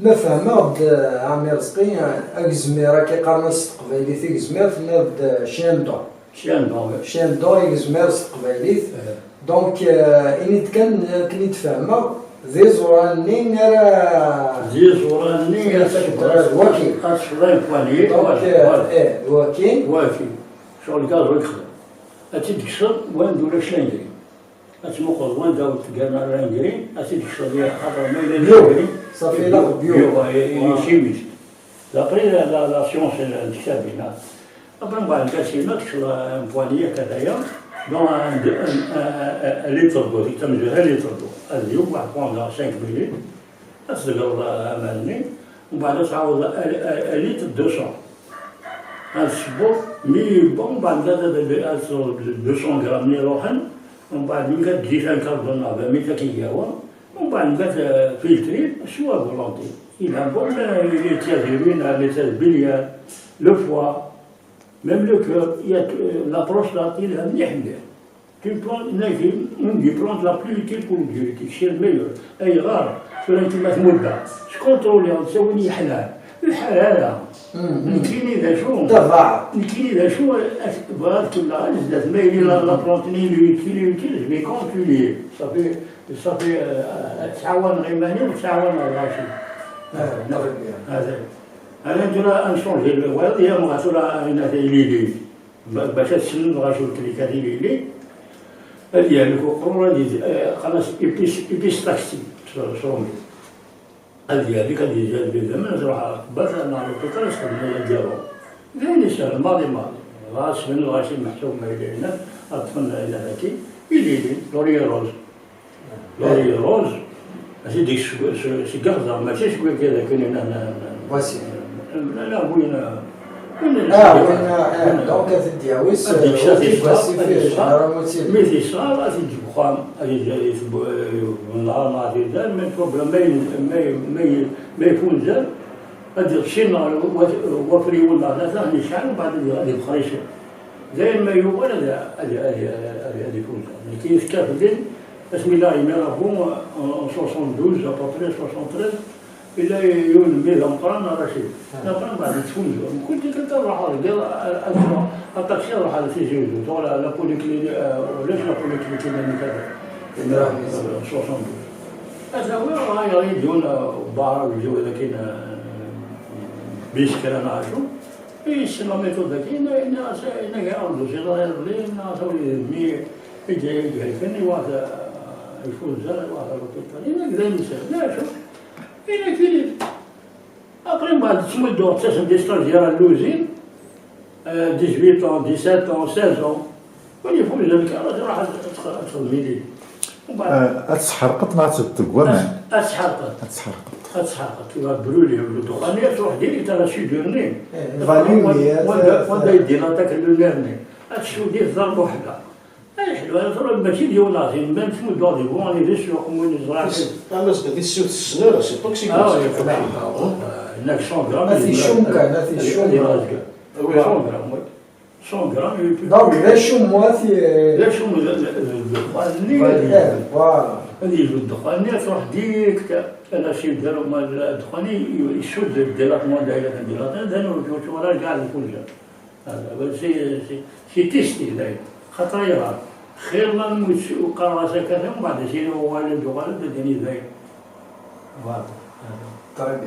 ما فهمه عمي رزقي أكزميرا كيقارن تقبايليت إكزمير تناد شاندو شاندو إكزمير تقبايليت دونك إني كان يتفهمه ذي زوراني نرى ذي زوراني واكين أصلاً فوالي واكين شغل كاز ويخدم أتدكسر وين دولا شلانجري أتمقل وين داوت كانا رانجري أتدكسر ليها خاطر ما يلي صافي لا بيو يشيميش دابري لا سيونس الكتابينا أبرا بعد كاسينا تكسر فوالية كذايا دون ان لتر دو تمجر ان لتر دو اليوم واحد بوندها 5 مليل أصدقر أمامي ومن بعد تعاود لتر 200 هذا السبور مي بون بعد هذا 200 غرام يروحن ومن بعد من بعد تجي كربون 400 كيلو ومن بعد فلتري شو فولونتي إذا بون لي تيازيرين لي تازبيليا لو فوا même le cœur, la prostate, il est mliح. Tu prends une plante la plus utile pour Dieu, c'est le meilleur. أي غار شو أنت ما تمدها، تكونترولي تسوي حلال، الحلالة. نكيني ذا شو؟ تضاعف. نكيني ذا شو؟ بغات كلها نزلت ما يلي لا بلانتني يوتيل جو في كونترولي، صافي تعاون غيماني وتعاون الراشد. هذا ترى نشونجي الوالد هي مغاسولة هنا ليلي باش تسلم غاشول كليكاتي ليلي هذه هذيك قرورة خلاص إبيس تاكسي شونجي هذيك زمان تروح باش نهار البطل نسخدم ديالو ثاني سهل الماضي غاس من الغاشي محسوب ما يلي هنا أطفال إلى هاكي يلي لوري روز ماشي ديك سكاغزا ماشي شكون كذا كاين هنا واسي لا وين دونك الدياويس ميتي صار غادي تجيب خام غادي النهار ما غادي يزال من بروبليم ما يكون زال غادي تمشي النهار وفري ولا ثلاثة غادي يشعل وبعد غادي يبقى يشعل زي ما يقول هذا يكون كيف كاف الليل بسم الله يميرهم 72 ابوبري 73 إلا يون بيها مقرن رشيد نقرن بعد تفوز كنت نروح على الطاكسي نروح على سيجيوزو تقول لا بوليكلينيك ولاش لا بوليكلينيك من كذا 72 هذا هو هاي يدون بار الجو هذا كاين بيسكر انا عاشو ايش لا ميثود كاين انا كاع شي ضاير لي ناصوري مي يجي كان واحد يفوز زاد واحد روبيتال كذا مثال لا شوف إلا كيف أقرب بعد تمدو تسمى دي ستاجير اللوزين 18 ans 17 ans 16 ans وين يفوز هذيك راح تدخل ميلي أتسحرقت مع تتقوى أتسحرقت برولي الدخانية تروح ديري ترى سيدورني فاليوميات يدير هذاك اللونيرني أتشو دير ضرب وحدة حلوة ترى ماشي ديولازين بان تسمو دوري بواني دي السوق وين الزراعة بس بدي السوق الصغيرة سي توكسيك هناك 100 غرام ما في شومكا ما في شومكا 100 غرام 100 غرام دونك لا شوموات لا شوم الدخان فوالا هذه الدخانية تروح ديك أنا شي داروا مال الدخاني يشد الديلاتمون دايرة الديلاتمون دانو ولا كاع الكل هذا سي تيستي داير خاطر يراه خير ما نموت وقراسة كذا ومن بعد شي والد وغالب الدنيا داير فوالا طيب